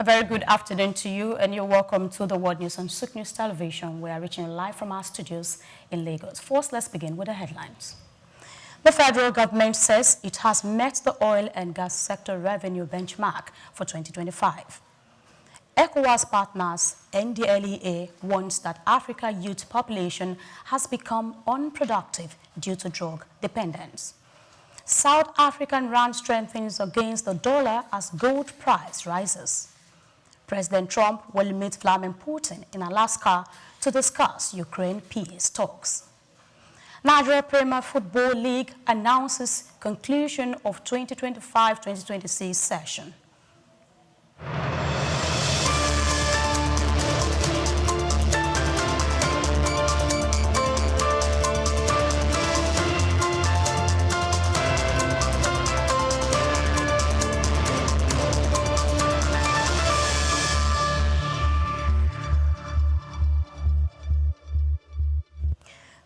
A very good afternoon to you, and you're welcome to the World News on Souq News Television. We are reaching live from our studios in Lagos. First, let's begin with the headlines. The federal government says it has met the oil and gas sector revenue benchmark for 2025. ECOWAS partners NDLEA warns that Africa's youth population has become unproductive due to drug dependence. South African rand strengthens against the dollar as gold price rises. President Trump will meet Vladimir Putin in Alaska to discuss Ukraine peace talks. Nigeria Premier Football League announces conclusion of 2025-2026 session.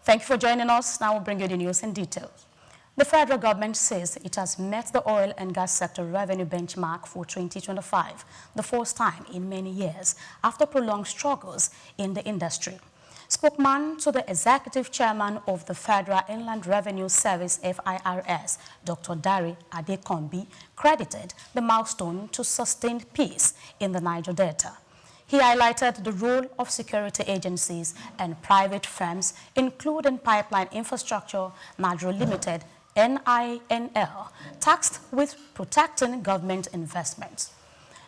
Thank you for joining us. Now we'll bring you the news in detail. The federal government says it has met the oil and gas sector revenue benchmark for 2025, the first time in many years after prolonged struggles in the industry. Spokesman to the executive chairman of the Federal Inland Revenue Service, FIRS, Dr. Dari Adekombi, credited the milestone to sustained peace in the Niger Delta. He highlighted the role of security agencies and private firms, including Pipeline Infrastructure Nigeria Limited, NINL, tasked with protecting government investments.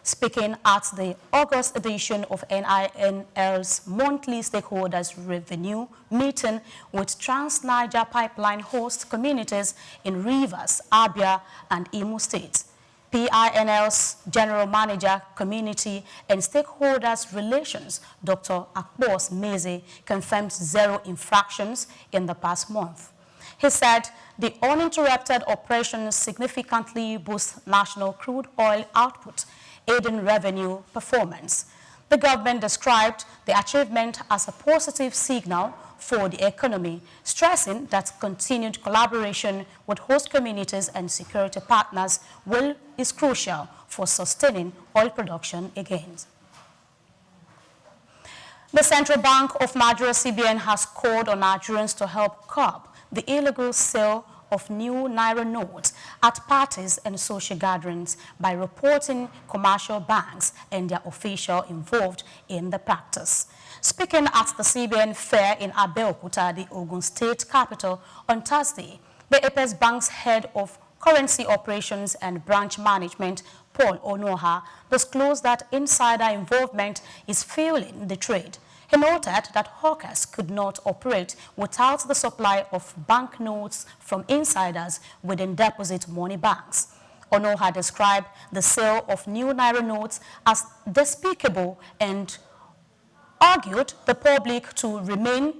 Speaking at the August edition of NINL's monthly stakeholders revenue meeting with Trans-Niger Pipeline host communities in Rivers, Abia, and Imo States, PINL's General Manager, Community and Stakeholders Relations, Dr. Akbos Meze, confirmed 0 infractions in the past month. He said the uninterrupted operation significantly boosts national crude oil output, aiding revenue performance. The government described the achievement as a positive signal for the economy, stressing that continued collaboration with host communities and security partners is crucial for sustaining oil production again. The Central Bank of Nigeria, CBN, has called on Nigerians to help curb the illegal sale of new Naira notes at parties and social gatherings by reporting commercial banks and their officials involved in the practice. Speaking at the CBN fair in Abeokuta, the Ogun State capital, on Thursday, the Apex Bank's head of currency operations and branch management, Paul Onoha, disclosed that insider involvement is fueling the trade. He noted that hawkers could not operate without the supply of banknotes from insiders within deposit money banks. Onoha described the sale of new Naira notes as despicable and urged the public to remain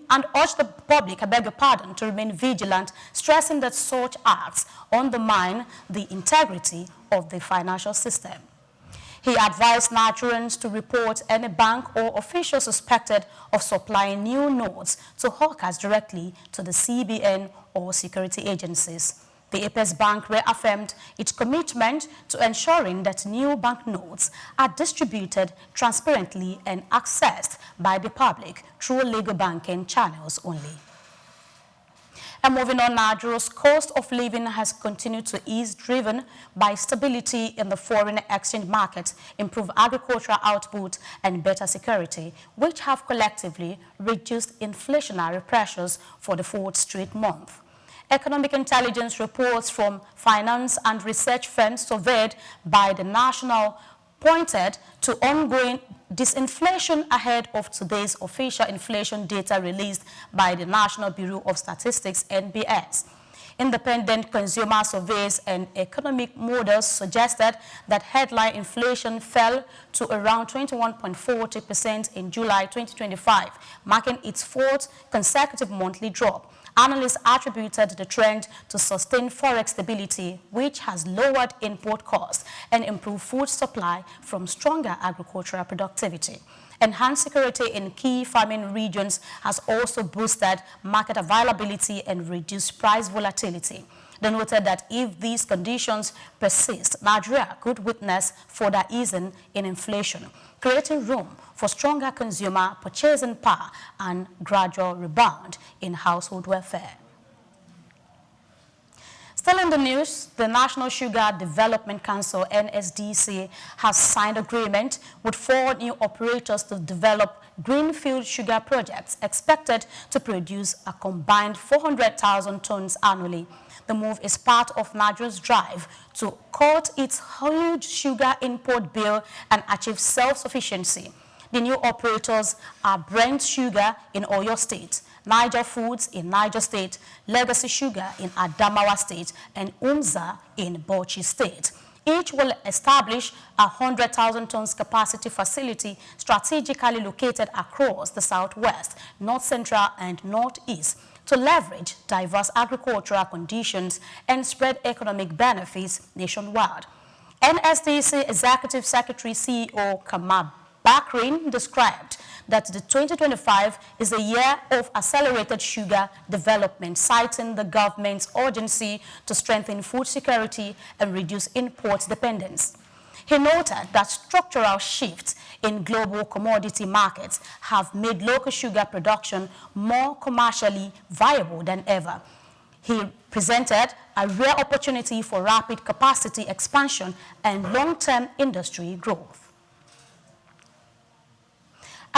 vigilant, stressing that such acts undermine the integrity of the financial system. He advised Nigerians to report any bank or official suspected of supplying new notes to hawkers directly to the CBN or security agencies. The Apex Bank reaffirmed its commitment to ensuring that new banknotes are distributed transparently and accessed by the public through legal banking channels only. And moving on, Nigeria's cost of living has continued to ease, driven by stability in the foreign exchange market, improved agricultural output, and better security, which have collectively reduced inflationary pressures for the 4th straight month. Economic intelligence reports from finance and research firms surveyed by the National pointed to ongoing disinflation ahead of today's official inflation data released by the National Bureau of Statistics, NBS. Independent consumer surveys and economic models suggested that headline inflation fell to around 21.40% in July 2025, marking its 4th consecutive monthly drop. Analysts attributed the trend to sustained forex stability, which has lowered import costs and improved food supply from stronger agricultural productivity. Enhanced security in key farming regions has also boosted market availability and reduced price volatility. They noted that if these conditions persist, Nigeria could witness further easing in inflation, creating room for stronger consumer purchasing power and gradual rebound in household welfare. Still in the news, the National Sugar Development Council, NSDC, has signed agreement with 4 new operators to develop greenfield sugar projects expected to produce a combined 400,000 tons annually. The move is part of Nigeria's drive to cut its huge sugar import bill and achieve self-sufficiency. The new operators are Brent Sugar in Oyo State, Niger Foods in Niger State, Legacy Sugar in Adamawa State, and UMZA in Bauchi State. Each will establish a 100,000 tons capacity facility strategically located across the southwest, north central, and northeast to leverage diverse agricultural conditions and spread economic benefits nationwide. NSDC Executive Secretary CEO Kamal Bakrin described that the 2025 is a year of accelerated sugar development, citing the government's urgency to strengthen food security and reduce import dependence. He noted that structural shifts in global commodity markets have made local sugar production more commercially viable than ever. He presented a rare opportunity for rapid capacity expansion and long-term industry growth.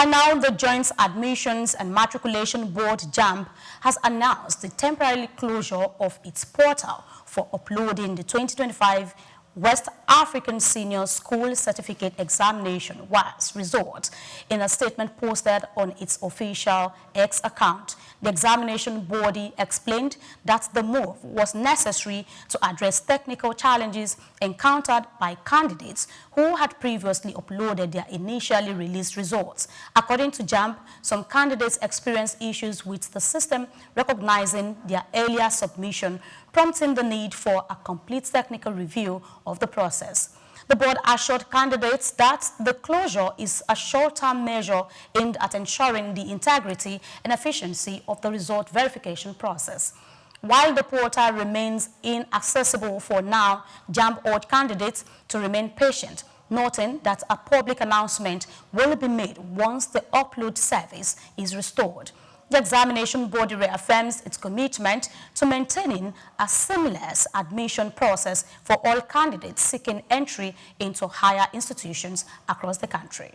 And now the Joint Admissions and Matriculation Board, JAMB, has announced the temporary closure of its portal for uploading the 2025 West African Senior School Certificate Examination WASSCE results. In a statement posted on its official X account, the examination body explained that the move was necessary to address technical challenges encountered by candidates who had previously uploaded their initially released results. According to JAMB, some candidates experienced issues with the system recognizing their earlier submission, prompting the need for a complete technical review of the process. The board assured candidates that the closure is a short-term measure aimed at ensuring the integrity and efficiency of the result verification process. While the portal remains inaccessible for now, JAMB urged candidates to remain patient, noting that a public announcement will be made once the upload service is restored. The examination body reaffirms its commitment to maintaining a seamless admission process for all candidates seeking entry into higher institutions across the country.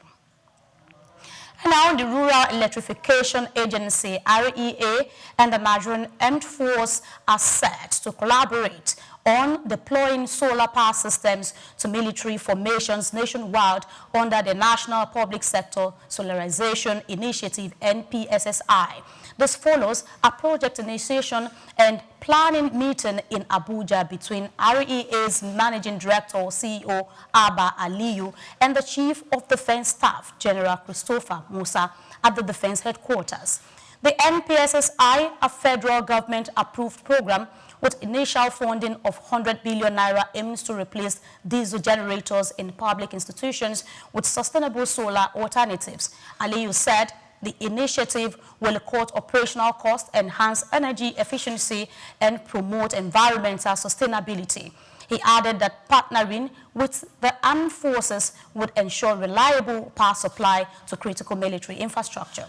And now the Rural Electrification Agency, REA, and the Nigerian Armed Force are set to collaborate on deploying solar power systems to military formations nationwide under the National Public Sector Solarization Initiative, NPSSI. This follows a project initiation and planning meeting in Abuja between REA's Managing Director, CEO Abba Aliyu, and the Chief of Defense Staff, General Christopher Musa, at the Defense Headquarters. The NPSSI, a federal government-approved program with initial funding of 100 billion naira, aims to replace diesel generators in public institutions with sustainable solar alternatives. Aliyu said the initiative will cut operational costs, enhance energy efficiency, and promote environmental sustainability. He added that partnering with the armed forces would ensure reliable power supply to critical military infrastructure.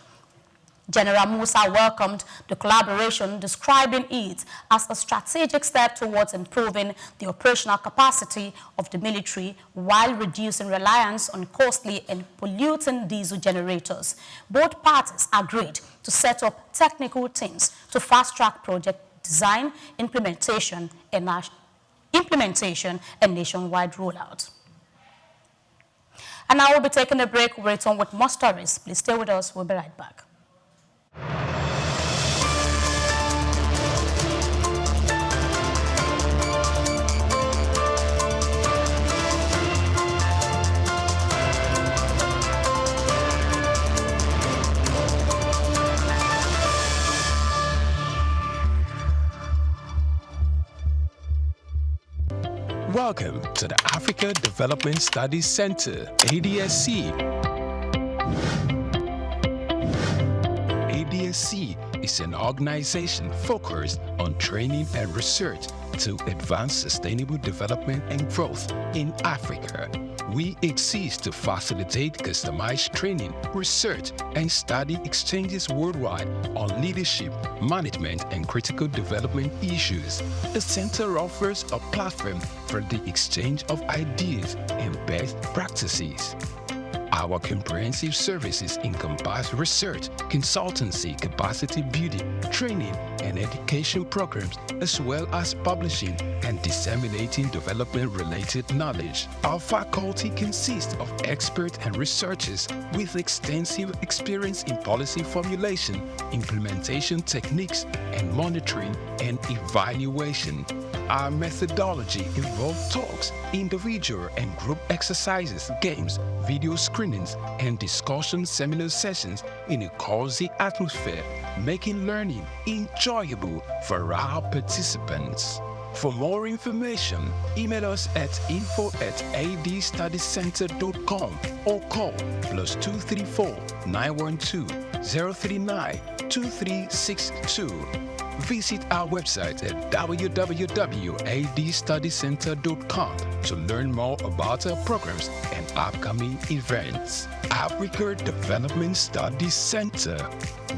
General Musa welcomed the collaboration, describing it as a strategic step towards improving the operational capacity of the military while reducing reliance on costly and polluting diesel generators. Both parties agreed to set up technical teams to fast-track project design, implementation, and nationwide rollout. And now we'll be taking a break. We'll return with more stories. Please stay with us. We'll be right back. Welcome to the Africa Development Studies Center, ADSC. ADSC is an organization focused on training and research to advance sustainable development and growth in Africa. We exist to facilitate customized training, research, and study exchanges worldwide on leadership, management, and critical development issues. The center offers a platform for the exchange of ideas and best practices. Our comprehensive services encompass research, consultancy, capacity building, training, and education programs, as well as publishing and disseminating development-related knowledge. Our faculty consists of experts and researchers with extensive experience in policy formulation, implementation techniques, and monitoring and evaluation. Our methodology involves talks, individual and group exercises, games, video screenings, and discussion seminar sessions in a cozy atmosphere, making learning enjoyable for our participants. For more information, email us at info@adstudycenter.com or call +234 912 039 2362. Visit our website at www.adstudycenter.com to learn more about our programs and upcoming events. Africa Development Studies Center,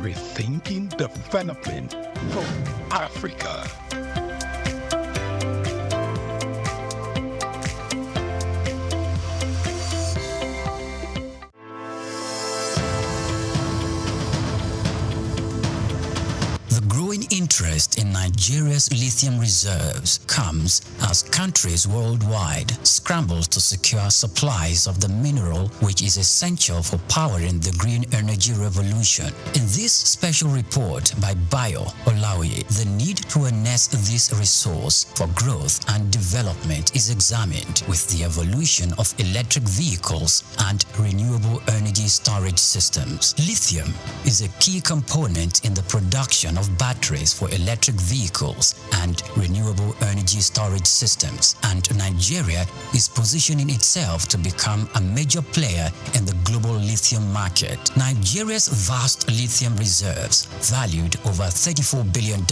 rethinking development for Africa. Interest in Nigeria's lithium reserves comes as countries worldwide scramble to secure supplies of the mineral which is essential for powering the green energy revolution. In this special report by Awoniyi, the need to harness this resource for growth and development is examined with the evolution of electric vehicles and renewable energy storage systems. Lithium is a key component in the production of batteries for electric vehicles and renewable energy storage systems, and Nigeria is positioning itself to become a major player in the global lithium market. Nigeria's vast lithium reserves, valued over $34 billion,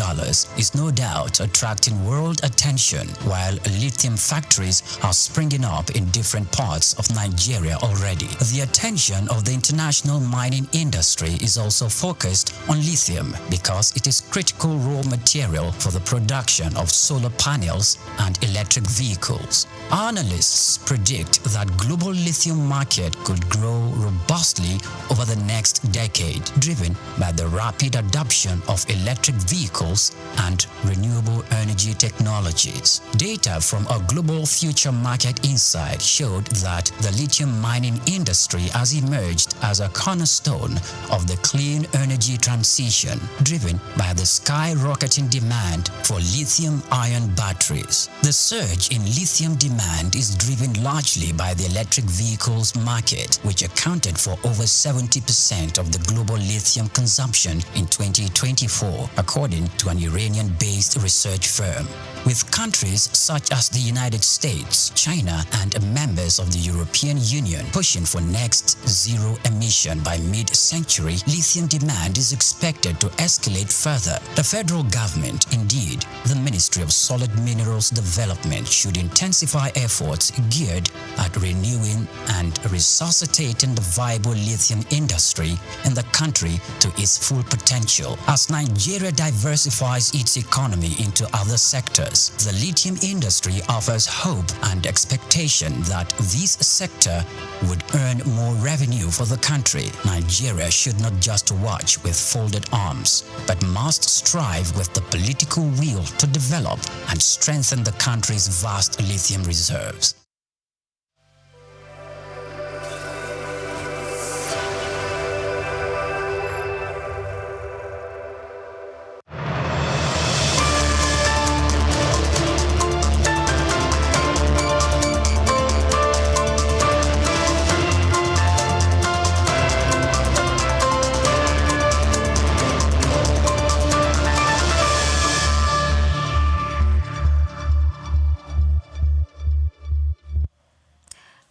is no doubt attracting world attention, while lithium factories are springing up in different parts of Nigeria already. The attention of the international mining industry is also focused on lithium because it is critical raw material for the production of solar panels and electric vehicles. Analysts predict that global lithium market could grow robustly over the next decade, driven by the rapid adoption of electric vehicles and renewable energy technologies. Data from a global future market insight showed that the lithium mining industry has emerged as a cornerstone of the clean energy transition, driven by the skyrocketing demand for lithium-ion batteries. The surge in lithium demand is driven largely by the electric vehicles market, which accounted for over 70% of the global lithium consumption in 2024, according to an Iranian-based research firm. With countries such as the United States, China, and members of the European Union pushing for next zero emission by mid-century, lithium demand is expected to escalate further. The federal government, indeed, the Ministry of Solid Minerals Development, should intensify efforts geared at renewing and resuscitating the viable lithium industry in the country to its full potential. As Nigeria diversifies its economy into other sectors, the lithium industry offers hope and expectation that this sector would earn more revenue for the country. Nigeria should not just watch with folded arms, but must strive with the political will to develop and strengthen the country's vast lithium reserves.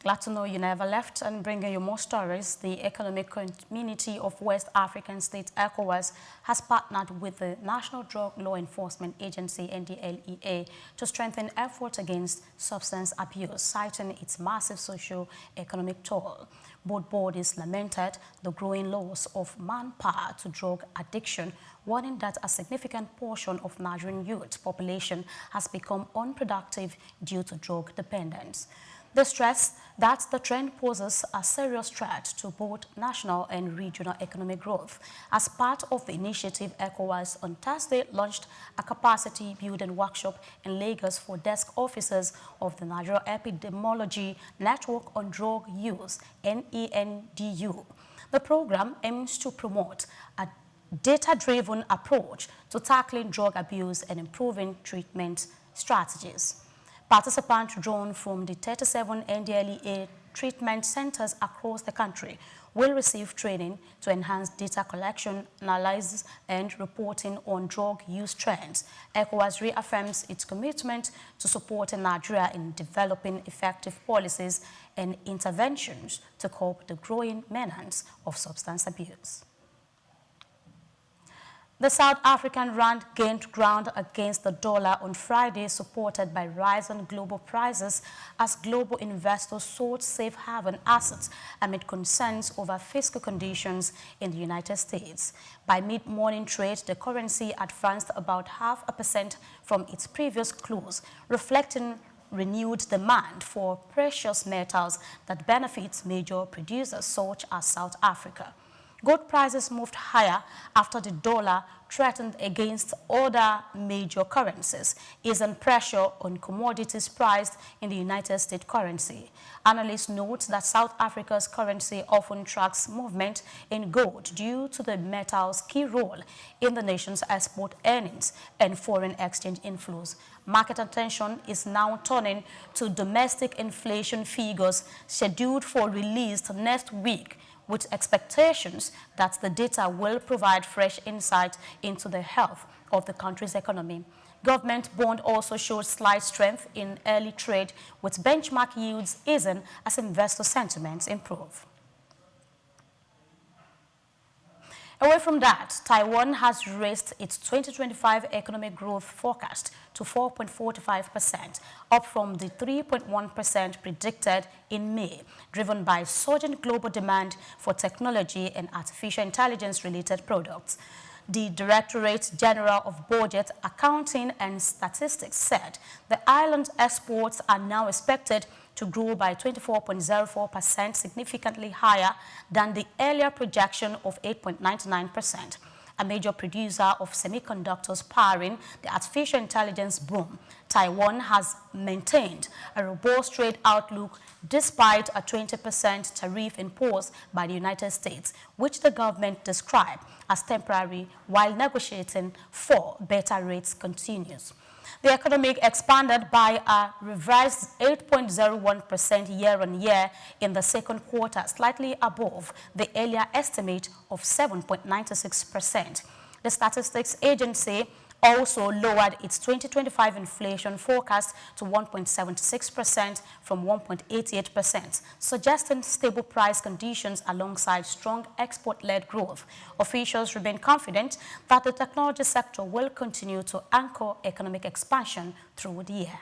Glad to know you never left, and bringing you more stories. The Economic Community of West African States, ECOWAS, has partnered with the National Drug Law Enforcement Agency, NDLEA, to strengthen efforts against substance abuse, citing its massive socio-economic toll. Both bodies lamented the growing loss of manpower to drug addiction, warning that a significant portion of Nigerian youth population has become unproductive due to drug dependence. They stress that the trend poses a serious threat to both national and regional economic growth. As part of the initiative, ECOWAS on Thursday launched a capacity-building workshop in Lagos for desk officers of the Nigeria Epidemiology Network on Drug Use, NENDU. The program aims to promote a data-driven approach to tackling drug abuse and improving treatment strategies. Participants drawn from the 37 NDLEA treatment centers across the country will receive training to enhance data collection, analysis, and reporting on drug use trends. ECOWAS reaffirms its commitment to supporting Nigeria in developing effective policies and interventions to cope the growing menace of substance abuse. The South African rand gained ground against the dollar on Friday, supported by rising global prices as global investors sought safe haven assets amid concerns over fiscal conditions in the United States. By mid-morning trade, the currency advanced about 0.5% from its previous close, reflecting renewed demand for precious metals that benefits major producers such as South Africa. Gold prices moved higher after the dollar threatened against other major currencies, easing pressure on commodities priced in the United States currency. Analysts note that South Africa's currency often tracks movement in gold due to the metal's key role in the nation's export earnings and foreign exchange inflows. Market attention is now turning to domestic inflation figures scheduled for release next week, with expectations that the data will provide fresh insight into the health of the country's economy. Government bond also showed slight strength in early trade, with benchmark yields easing as investor sentiments improve. Away from that, Taiwan has raised its 2025 economic growth forecast to 4.45%, up from the 3.1% predicted in May, driven by surging global demand for technology and artificial intelligence-related products. The Directorate General of Budget, Accounting and Statistics said the island's exports are now expected to grow by 24.04%, significantly higher than the earlier projection of 8.99%. A major producer of semiconductors powering the artificial intelligence boom, Taiwan has maintained a robust trade outlook despite a 20% tariff imposed by the United States, which the government described as temporary while negotiating for better rates continues. The economy expanded by a revised 8.01% year-on-year in the second quarter, slightly above the earlier estimate of 7.96%. The statistics agency also lowered its 2025 inflation forecast to 1.76% from 1.88%, suggesting stable price conditions alongside strong export-led growth. Officials remain confident that the technology sector will continue to anchor economic expansion through the year.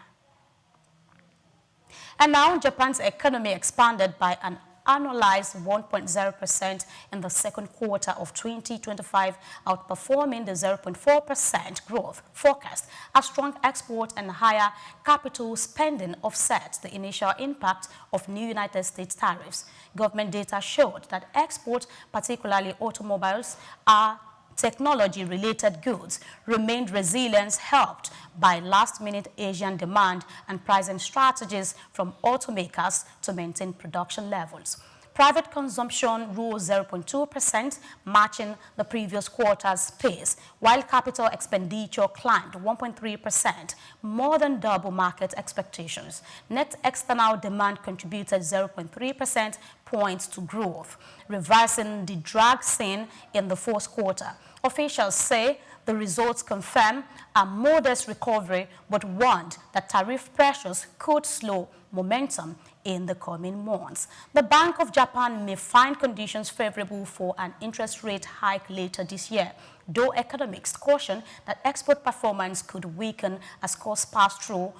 And now, Japan's economy expanded by an annualized 1.0% in the second quarter of 2025, outperforming the 0.4% growth forecast. A strong export and higher capital spending offset the initial impact of new United States tariffs. Government data showed that exports, particularly automobiles, are technology-related goods, remained resilient, helped by last-minute Asian demand and pricing strategies from automakers to maintain production levels. Private consumption rose 0.2%, matching the previous quarter's pace, while capital expenditure climbed 1.3%, more than double market expectations. Net external demand contributed 0.3% points to growth, reversing the drag seen in the fourth quarter. Officials say The results confirm a modest recovery, but warned that tariff pressures could slow momentum in the coming months. The Bank of Japan may find conditions favorable for an interest rate hike later this year, though economists caution that export performance could weaken as cost pass-through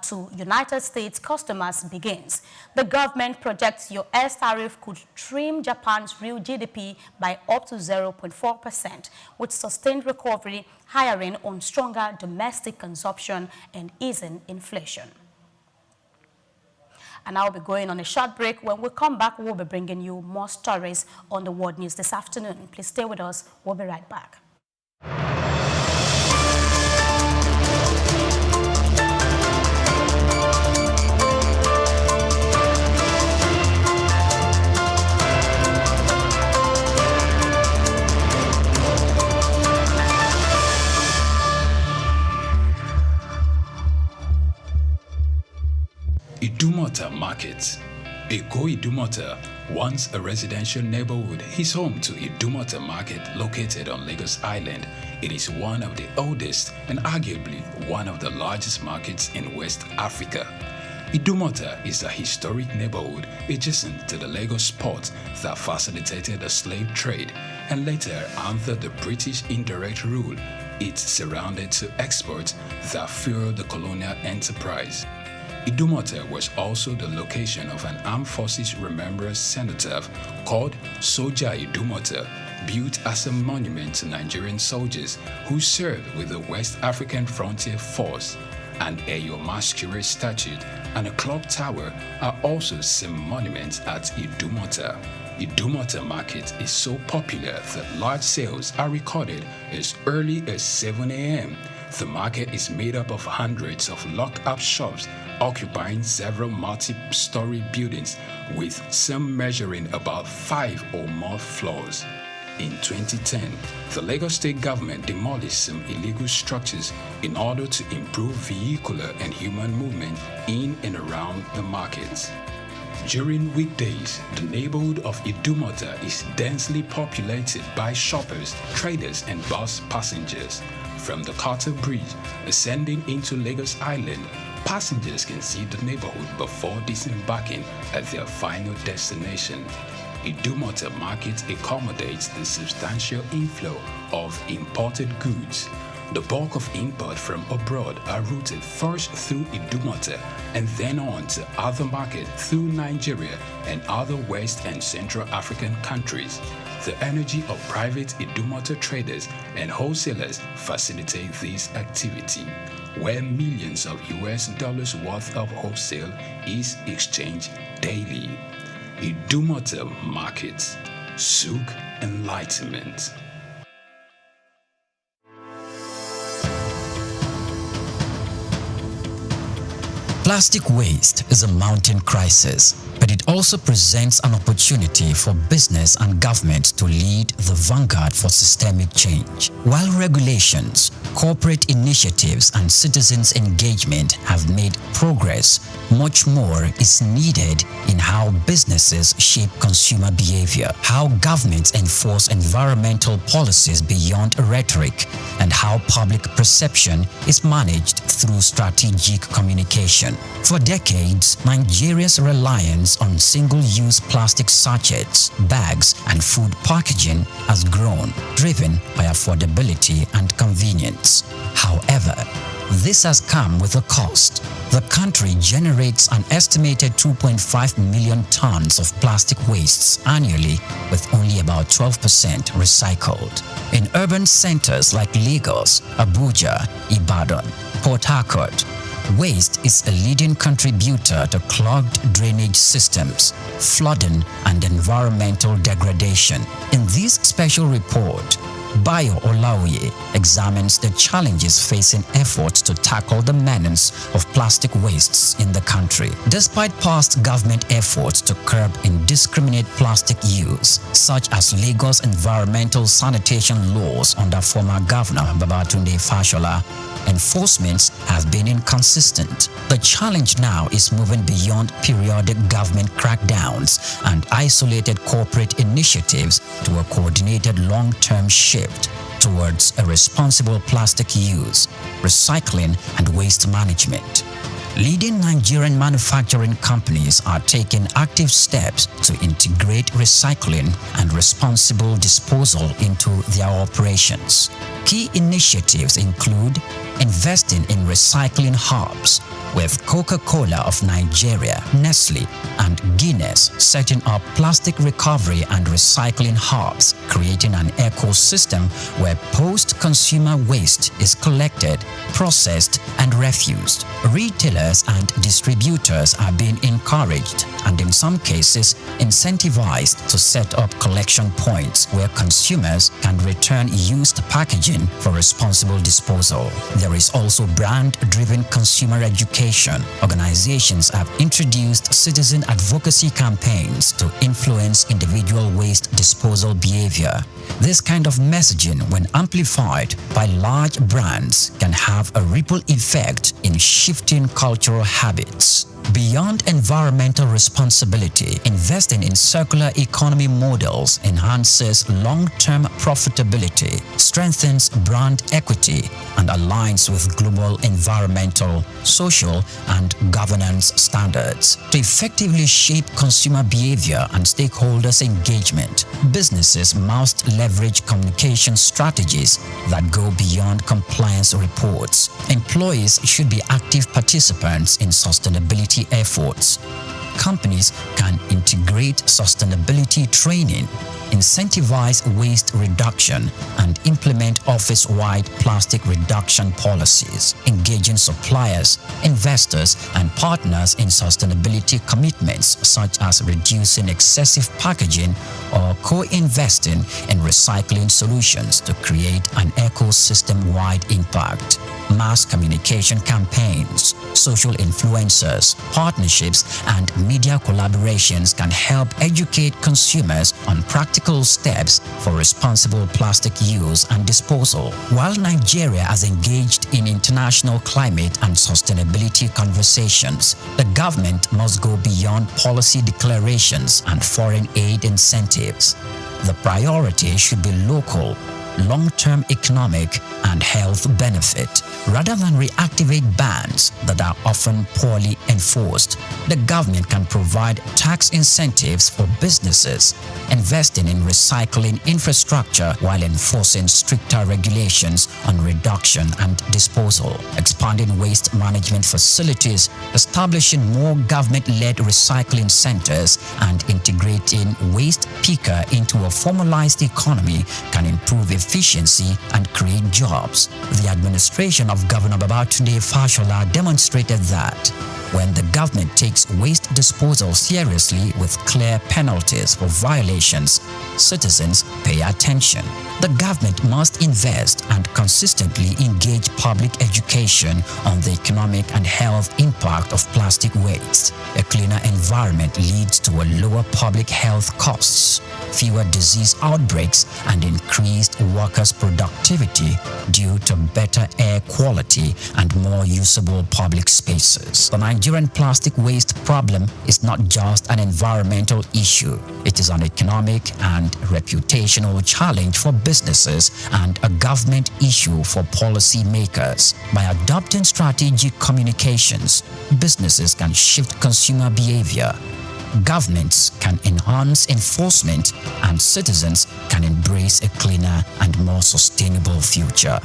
to United States customers begins. The government projects US tariff could trim Japan's real GDP by up to 0.4%, with sustained recovery, hiring on stronger domestic consumption and easing inflation. And I'll be going on a short break. When we come back, we'll be bringing you more stories on the world news this afternoon. Please stay with us. We'll be right back. Idumota Market. Eko Idumota, once a residential neighborhood, is home to Idumota Market located on Lagos Island. It is one of the oldest and arguably one of the largest markets in West Africa. Idumota is a historic neighborhood adjacent to the Lagos port that facilitated the slave trade, and later under the British indirect rule, it surrounded to exports that fueled the colonial enterprise. Idumota was also the location of an armed forces remembrance cenotaph called Soja Idumota, built as a monument to Nigerian soldiers who served with the West African Frontier Force. An Eyo Masquerade statue and a clock tower are also some monuments at Idumota. Idumota Market is so popular that large sales are recorded as early as 7 a.m. The market is made up of hundreds of locked-up shops occupying several multi-story buildings, with some measuring about 5 or more floors. In 2010, the Lagos State government demolished some illegal structures in order to improve vehicular and human movement in and around the markets. During weekdays, the neighborhood of Idumota is densely populated by shoppers, traders, and bus passengers. From the Carter Bridge, ascending into Lagos Island, passengers can see the neighborhood before disembarking at their final destination. Idumota Market accommodates the substantial inflow of imported goods. The bulk of import from abroad are routed first through Idumota and then on to other markets through Nigeria and other West and Central African countries. The energy of private Idumota traders and wholesalers facilitate this activity, where millions of US dollars worth of wholesale is exchanged daily. Idumota Markets, Souq Enlightenment. Plastic waste is a mounting crisis, but it also presents an opportunity for business and government to lead the vanguard for systemic change. While regulations, corporate initiatives, and citizens' engagement have made progress, much more is needed in how businesses shape consumer behavior, how governments enforce environmental policies beyond rhetoric, and how public perception is managed through strategic communication. For decades, Nigeria's reliance on single-use plastic sachets, bags, and food packaging has grown, driven by affordability and convenience. However, this has come with a cost. The country generates an estimated 2.5 million tons of plastic wastes annually, with only about 12% recycled. In urban centers like Lagos, Abuja, Ibadan, Port Harcourt, waste is a leading contributor to clogged drainage systems, flooding, and environmental degradation. In this special report, Bayo Olaoye examines the challenges facing efforts to tackle the menace of plastic wastes in the country. Despite past government efforts to curb indiscriminate plastic use, such as Lagos environmental sanitation laws under former Governor Babatunde Fashola, enforcements have been inconsistent. The challenge now is moving beyond periodic government crackdowns and isolated corporate initiatives to a coordinated long-term shift. towards a responsible plastic use, recycling, and waste management. Leading Nigerian manufacturing companies are taking active steps to integrate recycling and responsible disposal into their operations. Key initiatives include investing in recycling hubs, with Coca-Cola of Nigeria, Nestle, and Guinness setting up plastic recovery and recycling hubs, creating an ecosystem where post-consumer waste is collected, processed, and refused. Retailers and distributors are being encouraged and in some cases incentivized to set up collection points where consumers can return used packaging for responsible disposal. There is also brand-driven consumer education. Organizations have introduced citizen advocacy campaigns to influence individual waste disposal behavior. This kind of messaging, when amplified by large brands, can have a ripple effect in shifting cultural habits. Beyond environmental responsibility, investing in circular economy models enhances long-term profitability, strengthens brand equity, and aligns with global environmental, social, and governance standards. To effectively shape consumer behavior and stakeholders' engagement, businesses must leverage communication strategies that go beyond compliance reports. Employees should be active participants in sustainability efforts. Companies can integrate sustainability training, incentivize waste reduction, and implement office-wide plastic reduction policies, engaging suppliers, investors, and partners in sustainability commitments such as reducing excessive packaging or co-investing in recycling solutions to create an ecosystem-wide impact. Mass communication campaigns, social influencers, partnerships, and media collaborations can help educate consumers on practical steps for responsible plastic use and disposal. While Nigeria has engaged in international climate and sustainability conversations, the government must go beyond policy declarations and foreign aid incentives. The priority should be local, long-term economic and health benefit. Rather than reactivate bans that are often poorly enforced, the government can provide tax incentives for businesses, investing in recycling infrastructure while enforcing stricter regulations on reduction and disposal, expanding waste management facilities, establishing more government-led recycling centers, and integrating waste picker into a formalized economy can improve efficiency and create jobs. The administration of Governor Babatunde Fashola demonstrated that when the government takes waste disposal seriously with clear penalties for violations, citizens pay attention. The government must invest and consistently engage public education on the economic and health impact of plastic waste. A cleaner environment leads to a lower public health costs, fewer disease outbreaks, and increased workers' productivity due to better air quality and more usable public spaces. The Nigerian plastic waste problem is not just an environmental issue. It is an economic and reputational challenge for businesses and a government issue for policymakers. By adopting strategic communications, businesses can shift consumer behavior, governments can enhance enforcement, and citizens can embrace a cleaner and more sustainable future.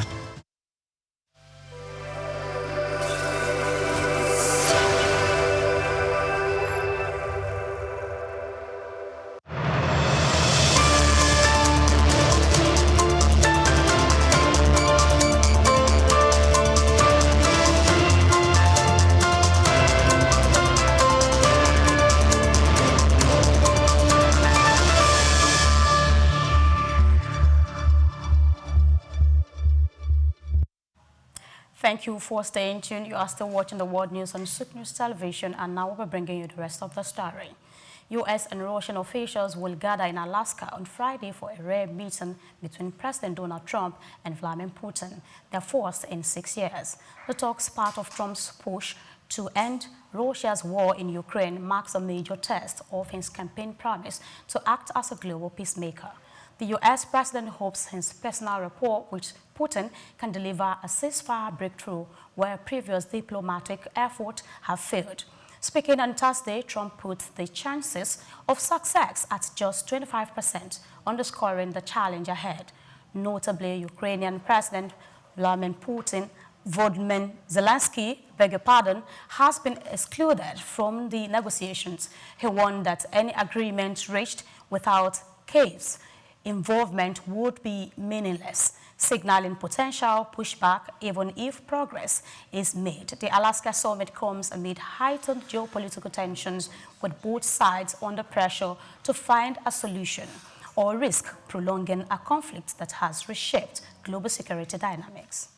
Thank you for staying tuned. You are still watching the world news on Souq News Television, and now we're bringing you the rest of the story. U.S. and Russian officials will gather in Alaska on Friday for a rare meeting between President Donald Trump and Vladimir Putin, their first in 6 years. The talks, part of Trump's push to end Russia's war in Ukraine, marks a major test of his campaign promise to act as a global peacemaker. The U.S. president hopes his personal rapport with Putin can deliver a ceasefire breakthrough where previous diplomatic efforts have failed. Speaking on Thursday, Trump put the chances of success at just 25%, underscoring the challenge ahead. Notably, Ukrainian President Vladimir Zelensky, has been excluded from the negotiations. He warned that any agreement reached without Kyiv's involvement would be meaningless, signaling potential pushback even if progress is made. The Alaska summit comes amid heightened geopolitical tensions, with both sides under pressure to find a solution or risk prolonging a conflict that has reshaped global security dynamics.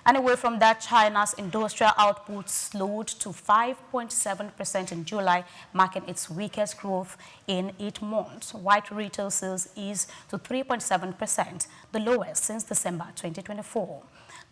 And away from that, China's industrial output slowed to 5.7% in July, marking its weakest growth in 8 months, while retail sales eased to 3.7%, the lowest since December 2024.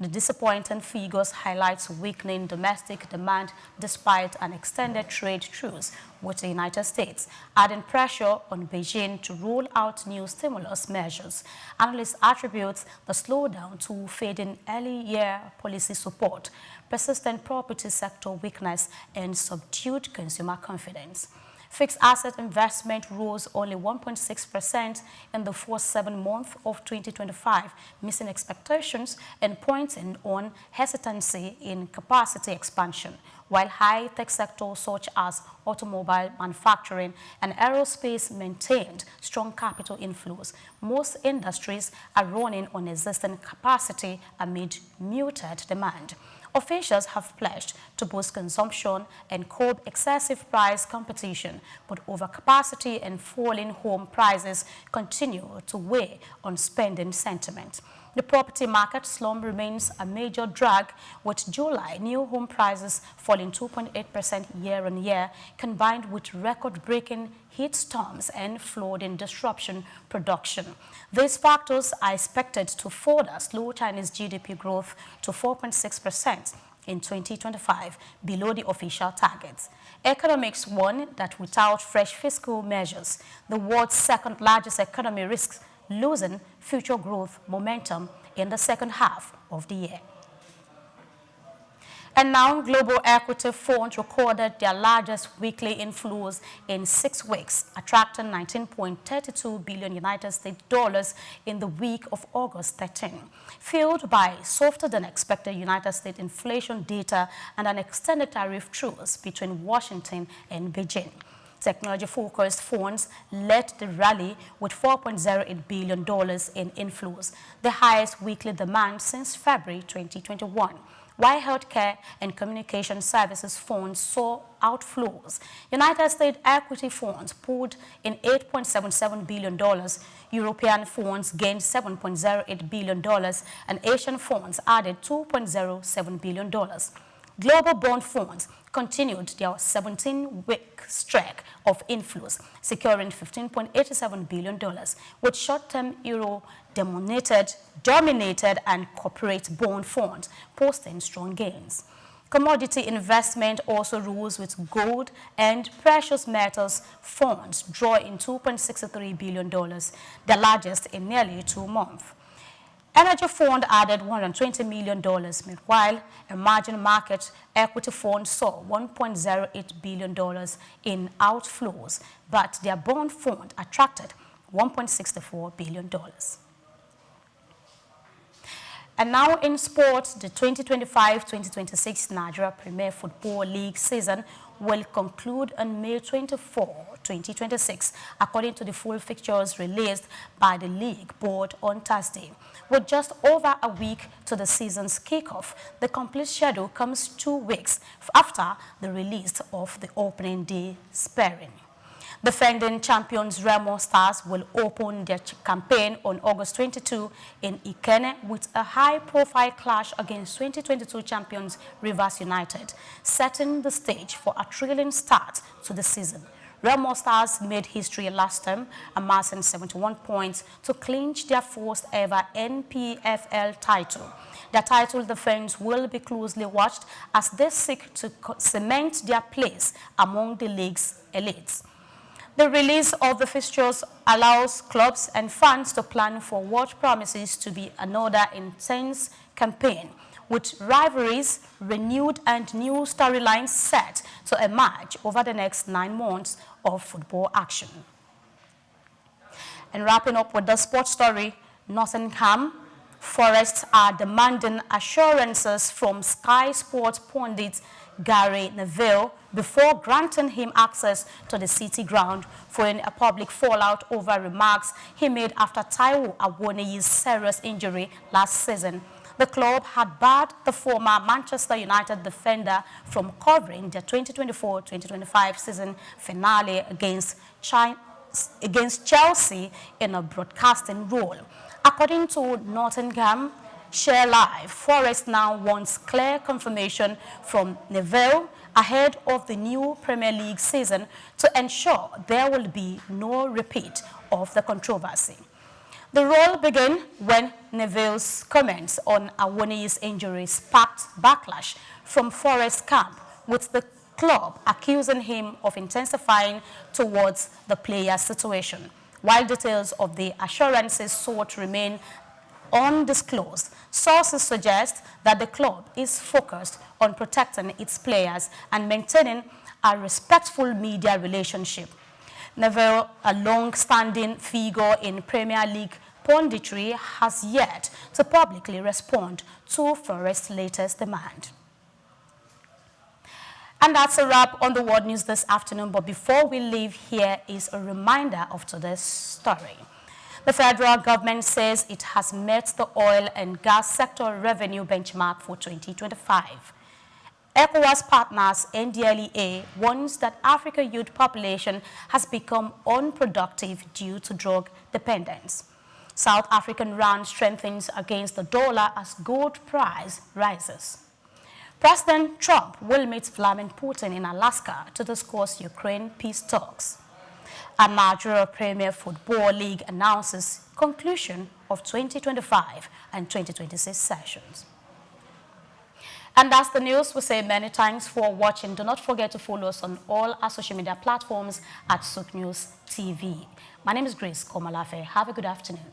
The disappointing figures highlight weakening domestic demand despite an extended trade truce with the United States, adding pressure on Beijing to roll out new stimulus measures. Analysts attribute the slowdown to fading early-year policy support, persistent property sector weakness, and subdued consumer confidence. Fixed asset investment rose only 1.6% in the first 7 months of 2025, missing expectations and pointing on hesitancy in capacity expansion, while high-tech sectors such as automobile manufacturing and aerospace maintained strong capital inflows. Most industries are running on existing capacity amid muted demand. Officials have pledged to boost consumption and curb excessive price competition, but overcapacity and falling home prices continue to weigh on spending sentiment. The property market slump remains a major drag, with July new home prices falling 2.8% year-on-year, combined with record-breaking heat storms and flooding disruption production. These factors are expected to further slow Chinese GDP growth to 4.6% in 2025, below the official targets. Economics warn that without fresh fiscal measures, the world's second-largest economy risks losing future growth momentum in the second half of the year. And now, global equity funds recorded their largest weekly inflows in 6 weeks, attracting $19.32 billion United States dollars in the week of August 13, fueled by softer-than-expected United States inflation data and an extended tariff truce between Washington and Beijing. Technology-focused funds led the rally with $4.08 billion in inflows, the highest weekly demand since February 2021. While healthcare and communication services funds saw outflows, United States equity funds pulled in $8.77 billion, European funds gained $7.08 billion, and Asian funds added $2.07 billion. Global bond funds continued their 17-week streak of inflows, securing $15.87 billion, with short-term euro-dominated and corporate bond funds posting strong gains. Commodity investment also rose, with gold and precious metals funds drawing $2.63 billion, the largest in nearly 2 months. Energy fund added $120 million. Meanwhile, emerging market equity funds saw $1.08 billion in outflows, but their bond fund attracted $1.64 billion. And now in sports, the 2025-2026 Nigeria Premier Football League season will conclude on May 24, 2026, according to the full fixtures released by the league board on Thursday. With just over a week to the season's kickoff, the complete schedule comes 2 weeks after the release of the opening day sparring. Defending champions Remo Stars will open their campaign on August 22 in Ikenne with a high-profile clash against 2022 champions Rivers United, setting the stage for a thrilling start to the season. Remo Stars made history last term, amassing 71 points to clinch their first ever NPFL title. Their title defense will be closely watched as they seek to cement their place among the league's elites. The release of the fixtures allows clubs and fans to plan for what promises to be another intense campaign, with rivalries renewed and new storylines set to emerge over the next 9 months of football action. And wrapping up with the sports story, Nottingham Forest are demanding assurances from Sky Sports pundit Gary Neville before granting him access to the City ground, following a public fallout over remarks he made after Awoniyi's serious injury last season. The club had barred the former Manchester United defender from covering the 2024-2025 season finale against Chelsea in a broadcasting role. According to Nottingham Share Live, Forest now wants clear confirmation from Neville ahead of the new Premier League season to ensure there will be no repeat of the controversy. The roll began when Neville's comments on Awoniyi's injury sparked backlash from Forest camp, with the club accusing him of intensifying towards the player's situation. While details of the assurances sought remain undisclosed, sources suggest that the club is focused on protecting its players and maintaining a respectful media relationship. Neville, a long-standing figure in Premier League punditry, has yet to publicly respond to Forest's latest demand. And that's a wrap on the World News this afternoon. But before we leave, here is a reminder of today's story. The federal government says it has met the oil and gas sector revenue benchmark for 2025. ECOWAS partners NDLEA warns that Africa's youth population has become unproductive due to drug dependence. South African rand strengthens against the dollar as gold price rises. President Trump will meet Vladimir Putin in Alaska to discuss Ukraine peace talks. And Nigeria Premier Football League announces conclusion of 2025 and 2026 sessions. And that's the news. We say many thanks for watching. Do not forget to follow us on all our social media platforms at SouqNewsTV. My name is Grace Komalafe. Have a good afternoon.